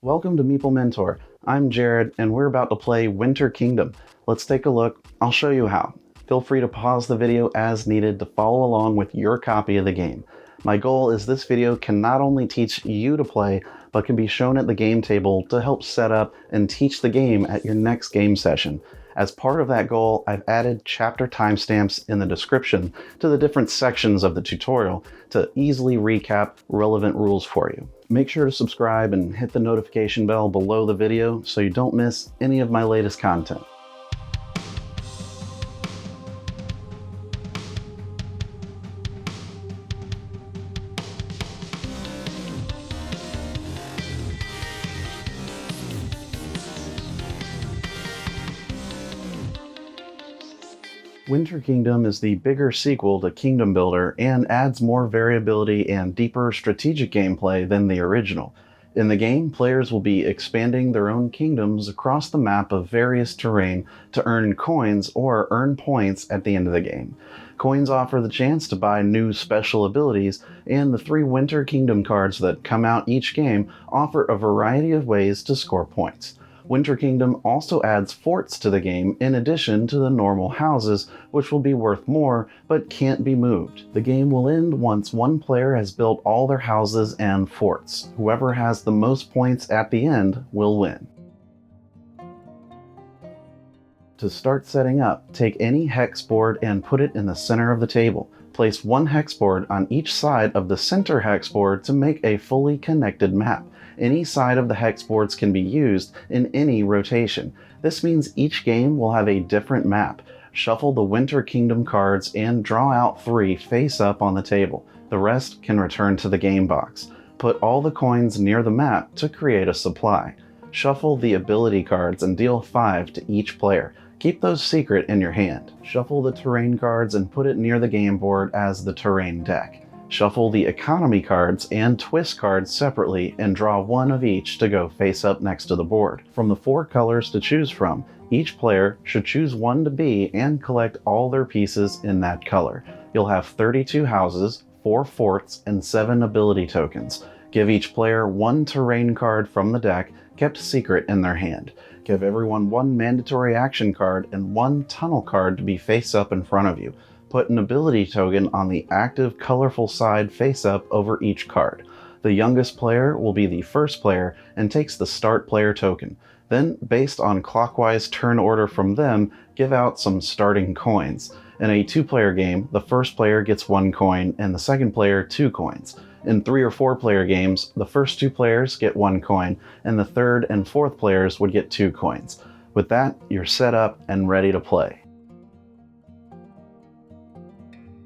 Welcome to Meeple Mentor. I'm Jared, and we're about to play Winter Kingdom. Let's take a look. I'll show you how. Feel free to pause the video as needed to follow along with your copy of the game. My goal is this video can not only teach you to play, but can be shown at the game table to help set up and teach the game at your next game session. As part of that goal, I've added chapter timestamps in the description to the different sections of the tutorial to easily recap relevant rules for you. Make sure to subscribe and hit the notification bell below the video so you don't miss any of my latest content. Winter Kingdom is the bigger sequel to Kingdom Builder and adds more variability and deeper strategic gameplay than the original. In the game, players will be expanding their own kingdoms across the map of various terrain to earn coins or earn points at the end of the game. Coins offer the chance to buy new special abilities, and the 3 Winter Kingdom cards that come out each game offer a variety of ways to score points. Winter Kingdom also adds forts to the game in addition to the normal houses, which will be worth more but can't be moved. The game will end once one player has built all their houses and forts. Whoever has the most points at the end will win. To start setting up, take any hex board and put it in the center of the table. Place 1 hex board on each side of the center hex board to make a fully connected map. Any side of the hex boards can be used in any rotation. This means each game will have a different map. Shuffle the Winter Kingdom cards and draw out 3 face up on the table. The rest can return to the game box. Put all the coins near the map to create a supply. Shuffle the ability cards and deal 5 to each player. Keep those secret in your hand. Shuffle the terrain cards and put it near the game board as the terrain deck. Shuffle the economy cards and twist cards separately and draw 1 of each to go face up next to the board. From the 4 colors to choose from, each player should choose 1 to be and collect all their pieces in that color. You'll have 32 houses, 4 forts, and 7 ability tokens. Give each player 1 terrain card from the deck, kept secret in their hand. Give everyone 1 mandatory action card and 1 tunnel card to be face up in front of you. Put an ability token on the active colorful side face up over each card. The youngest player will be the first player and takes the start player token. Then, based on clockwise turn order from them, give out some starting coins. In a 2-player game, the first player gets 1 coin and the second player 2 coins. In 3 or 4 player games, the first 2 players get 1 coin and the 3rd and 4th players would get 2 coins. With that, you're set up and ready to play.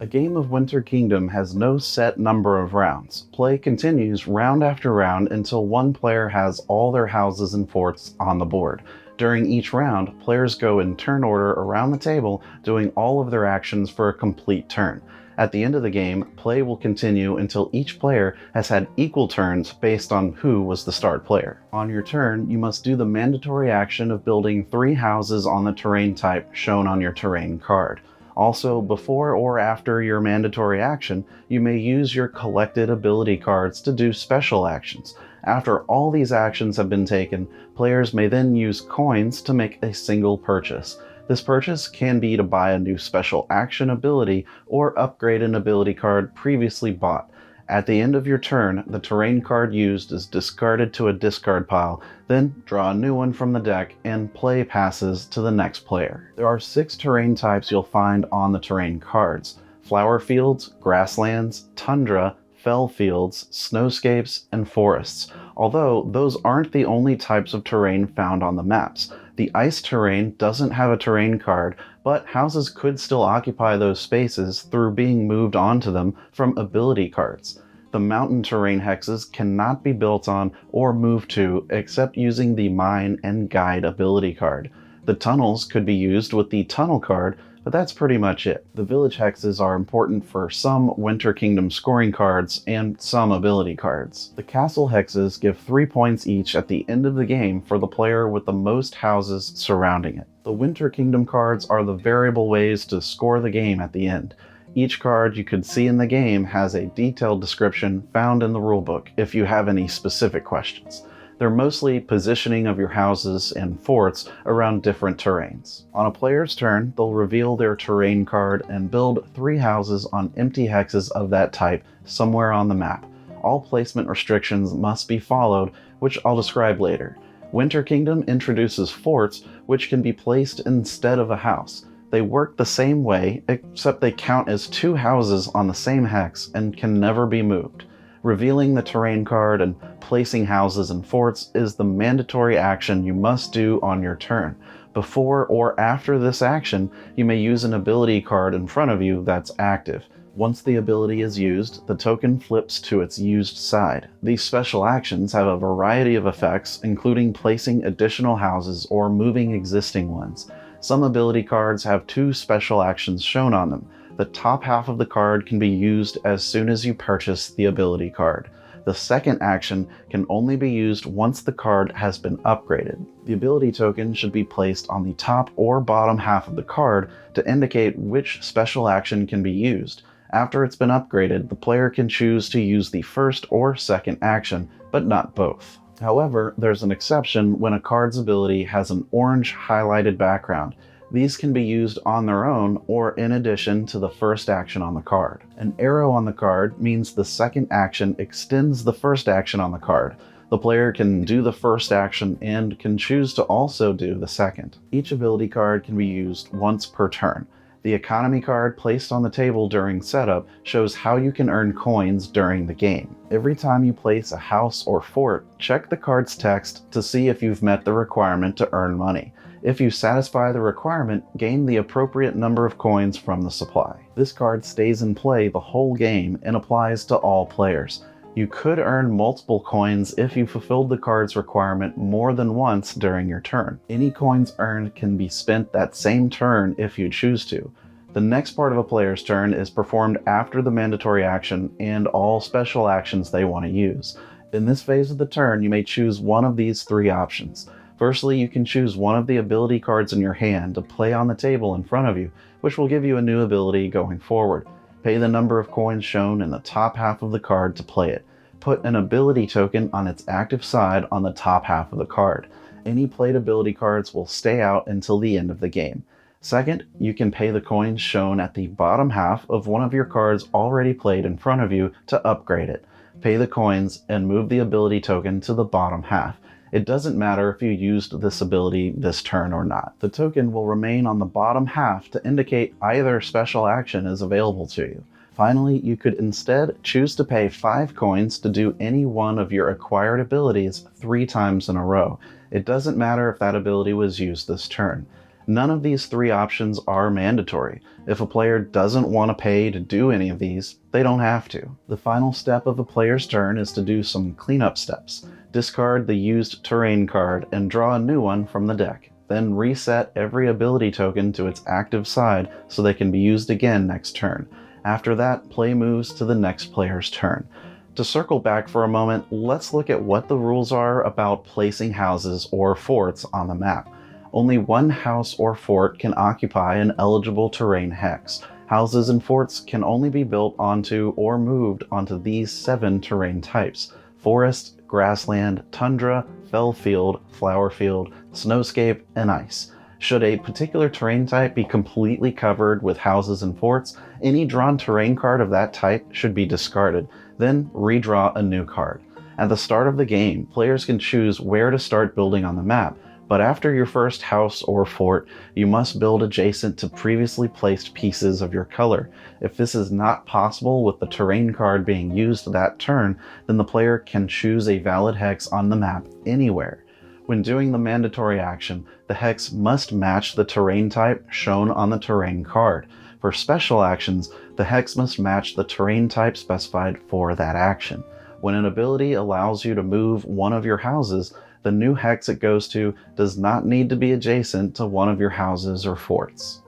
A game of Winter Kingdom has no set number of rounds. Play continues round after round until one player has all their houses and forts on the board. During each round, players go in turn order around the table, doing all of their actions for a complete turn. At the end of the game, play will continue until each player has had equal turns based on who was the start player. On your turn, you must do the mandatory action of building 3 houses on the terrain type shown on your terrain card. Also, before or after your mandatory action, you may use your collected ability cards to do special actions. After all these actions have been taken, players may then use coins to make a single purchase. This purchase can be to buy a new special action ability or upgrade an ability card previously bought. At the end of your turn, the terrain card used is discarded to a discard pile, then draw a new one from the deck and play passes to the next player. There are 6 terrain types you'll find on the terrain cards: flower fields, grasslands, tundra, fell fields, snowscapes, and forests. Although those aren't the only types of terrain found on the maps. The ice terrain doesn't have a terrain card, but houses could still occupy those spaces through being moved onto them from ability cards. The mountain terrain hexes cannot be built on or moved to except using the mine and guide ability card. The tunnels could be used with the tunnel card, but that's pretty much it. The village hexes are important for some Winter Kingdom scoring cards and some ability cards. The castle hexes give 3 points each at the end of the game for the player with the most houses surrounding it. The Winter Kingdom cards are the variable ways to score the game at the end. Each card you could see in the game has a detailed description found in the rulebook if you have any specific questions. They're mostly positioning of your houses and forts around different terrains. On a player's turn, they'll reveal their terrain card and build 3 houses on empty hexes of that type somewhere on the map. All placement restrictions must be followed, which I'll describe later. Winter Kingdom introduces forts, which can be placed instead of a house. They work the same way, except they count as 2 houses on the same hex and can never be moved. Revealing the terrain card and placing houses and forts is the mandatory action you must do on your turn. Before or after this action, you may use an ability card in front of you that's active. Once the ability is used, the token flips to its used side. These special actions have a variety of effects, including placing additional houses or moving existing ones. Some ability cards have 2 special actions shown on them. The top half of the card can be used as soon as you purchase the ability card. The second action can only be used once the card has been upgraded. The ability token should be placed on the top or bottom half of the card to indicate which special action can be used. After it's been upgraded, the player can choose to use the first or second action, but not both. However, there's an exception when a card's ability has an orange highlighted background. These can be used on their own or in addition to the first action on the card. An arrow on the card means the second action extends the first action on the card. The player can do the first action and can choose to also do the second. Each ability card can be used once per turn. The economy card placed on the table during setup shows how you can earn coins during the game. Every time you place a house or fort, check the card's text to see if you've met the requirement to earn money. If you satisfy the requirement, gain the appropriate number of coins from the supply. This card stays in play the whole game and applies to all players. You could earn multiple coins if you fulfilled the card's requirement more than once during your turn. Any coins earned can be spent that same turn if you choose to. The next part of a player's turn is performed after the mandatory action and all special actions they want to use. In this phase of the turn, you may choose one of these 3 options. Firstly, you can choose one of the ability cards in your hand to play on the table in front of you, which will give you a new ability going forward. Pay the number of coins shown in the top half of the card to play it. Put an ability token on its active side on the top half of the card. Any played ability cards will stay out until the end of the game. Second, you can pay the coins shown at the bottom half of one of your cards already played in front of you to upgrade it. Pay the coins and move the ability token to the bottom half. It doesn't matter if you used this ability this turn or not. The token will remain on the bottom half to indicate either special action is available to you. Finally, you could instead choose to pay 5 coins to do any one of your acquired abilities 3 times in a row. It doesn't matter if that ability was used this turn. None of these 3 options are mandatory. If a player doesn't want to pay to do any of these, they don't have to. The final step of a player's turn is to do some cleanup steps. Discard the used terrain card and draw a new one from the deck. Then reset every ability token to its active side so they can be used again next turn. After that, play moves to the next player's turn. To circle back for a moment, let's look at what the rules are about placing houses or forts on the map. Only one house or fort can occupy an eligible terrain hex. Houses and forts can only be built onto or moved onto these 7 terrain types: forest, grassland, tundra, fell field, flower field, snowscape, and ice. Should a particular terrain type be completely covered with houses and forts, any drawn terrain card of that type should be discarded, then redraw a new card. At the start of the game, players can choose where to start building on the map, but after your first house or fort, you must build adjacent to previously placed pieces of your color. If this is not possible with the terrain card being used that turn, then the player can choose a valid hex on the map anywhere. When doing the mandatory action, the hex must match the terrain type shown on the terrain card. For special actions, the hex must match the terrain type specified for that action. When an ability allows you to move one of your houses, the new hex it goes to does not need to be adjacent to one of your houses or forts.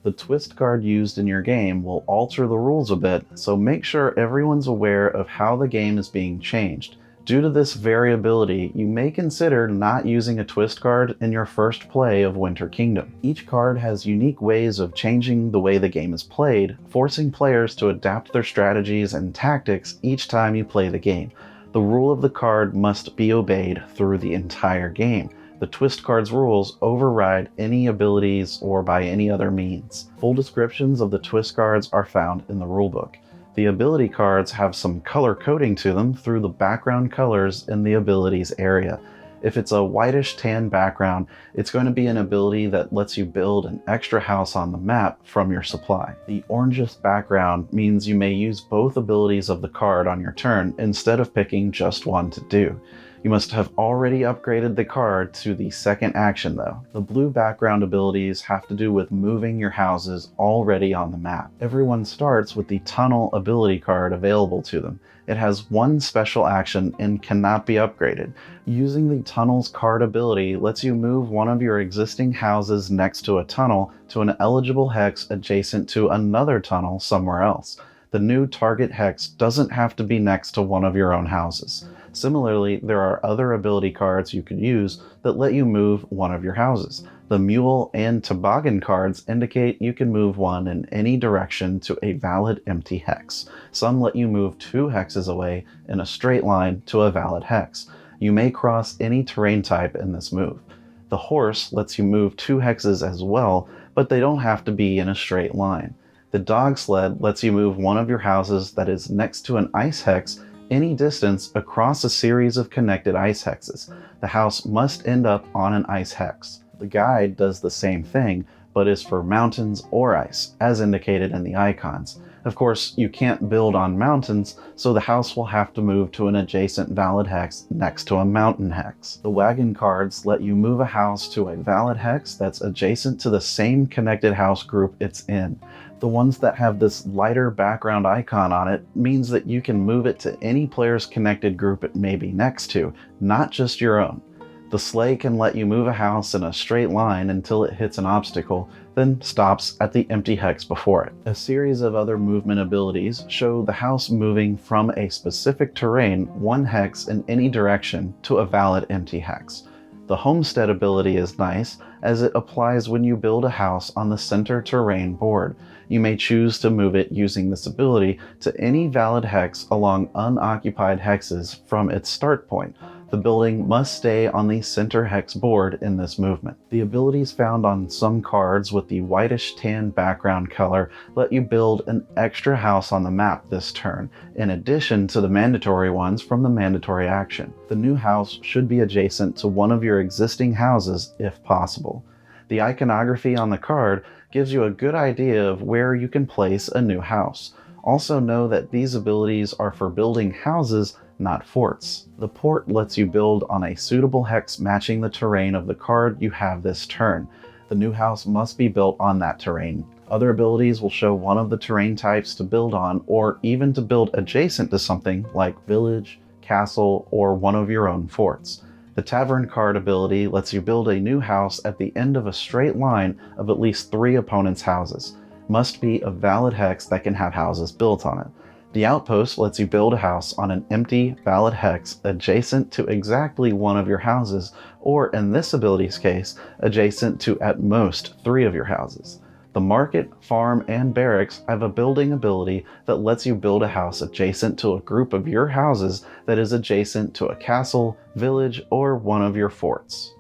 The twist card used in your game will alter the rules a bit, so make sure everyone's aware of how the game is being changed. Due to this variability, you may consider not using a twist card in your first play of Winter Kingdom. Each card has unique ways of changing the way the game is played, forcing players to adapt their strategies and tactics each time you play the game. The rule of the card must be obeyed through the entire game. The twist card's rules override any abilities or by any other means. Full descriptions of the twist cards are found in the rulebook. The ability cards have some color coding to them through the background colors in the abilities area. If it's a whitish tan background, it's going to be an ability that lets you build an extra house on the map from your supply. The orangish background means you may use both abilities of the card on your turn instead of picking just one to do. You must have already upgraded the card to the second action though. The blue background abilities have to do with moving your houses already on the map. Everyone starts with the Tunnel ability card available to them. It has one special action and cannot be upgraded. Using the Tunnel's card ability lets you move one of your existing houses next to a tunnel to an eligible hex adjacent to another tunnel somewhere else. The new target hex doesn't have to be next to one of your own houses. Similarly, there are other ability cards you could use that let you move one of your houses. The Mule and Toboggan cards indicate you can move one in any direction to a valid empty hex. Some let you move 2 hexes away in a straight line to a valid hex. You may cross any terrain type in this move. The Horse lets you move 2 hexes as well, but they don't have to be in a straight line. The Dog Sled lets you move one of your houses that is next to an ice hex any distance across a series of connected ice hexes. The house must end up on an ice hex. The Guide does the same thing, but is for mountains or ice, as indicated in the icons. Of course, you can't build on mountains, so the house will have to move to an adjacent valid hex next to a mountain hex. The Wagon cards let you move a house to a valid hex that's adjacent to the same connected house group it's in. The ones that have this lighter background icon on it means that you can move it to any player's connected group it may be next to, not just your own. The Sleigh can let you move a house in a straight line until it hits an obstacle, then stops at the empty hex before it. A series of other movement abilities show the house moving from a specific terrain 1 hex in any direction to a valid empty hex. The Homestead ability is nice, as it applies when you build a house on the center terrain board. You may choose to move it using this ability to any valid hex along unoccupied hexes from its start point. The building must stay on the center hex board in this movement. The abilities found on some cards with the whitish tan background color let you build an extra house on the map this turn, in addition to the mandatory ones from the mandatory action. The new house should be adjacent to one of your existing houses if possible. The iconography on the card gives you a good idea of where you can place a new house. Also know that these abilities are for building houses, not forts. The Port lets you build on a suitable hex matching the terrain of the card you have this turn. The new house must be built on that terrain. Other abilities will show one of the terrain types to build on, or even to build adjacent to something like village, castle, or one of your own forts. The Tavern card ability lets you build a new house at the end of a straight line of at least 3 opponents' houses. Must be a valid hex that can have houses built on it. The Outpost lets you build a house on an empty, valid hex adjacent to exactly one of your houses, or in this ability's case, adjacent to at most 3 of your houses. The Market, Farm, and Barracks have a building ability that lets you build a house adjacent to a group of your houses that is adjacent to a castle, village, or one of your forts.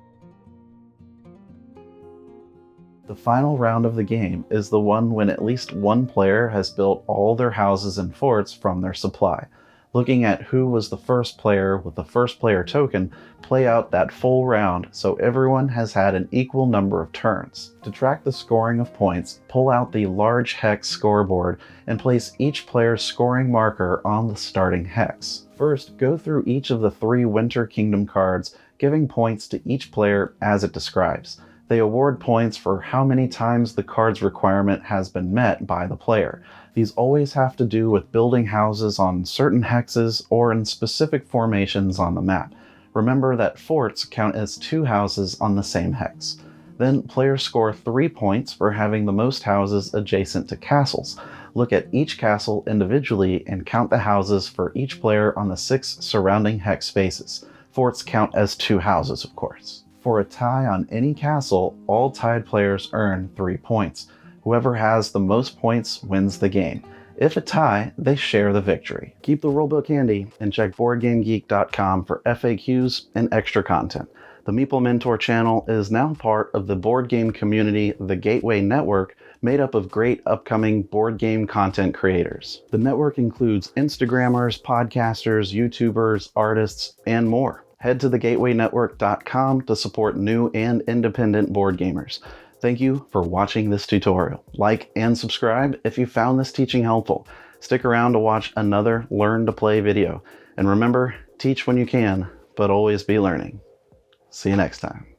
The final round of the game is the one when at least one player has built all their houses and forts from their supply. Looking at who was the first player with the first player token, play out that full round so everyone has had an equal number of turns. To track the scoring of points, pull out the large hex scoreboard and place each player's scoring marker on the starting hex. First, go through each of the 3 Winter Kingdom cards, giving points to each player as it describes. They award points for how many times the card's requirement has been met by the player. These always have to do with building houses on certain hexes or in specific formations on the map. Remember that forts count as 2 houses on the same hex. Then players score 3 points for having the most houses adjacent to castles. Look at each castle individually and count the houses for each player on the 6 surrounding hex spaces. Forts count as 2 houses, of course. For a tie on any castle, all tied players earn 3 points. Whoever has the most points wins the game. If a tie, they share the victory. Keep the rulebook handy and check BoardGameGeek.com for FAQs and extra content. The Meeple Mentor channel is now part of the board game community, the Gateway Network, made up of great upcoming board game content creators. The network includes Instagrammers, podcasters, YouTubers, artists, and more. Head to thegatewaynetwork.com to support new and independent board gamers. Thank you for watching this tutorial. Like and subscribe if you found this teaching helpful. Stick around to watch another Learn to Play video. And remember, teach when you can, but always be learning. See you next time.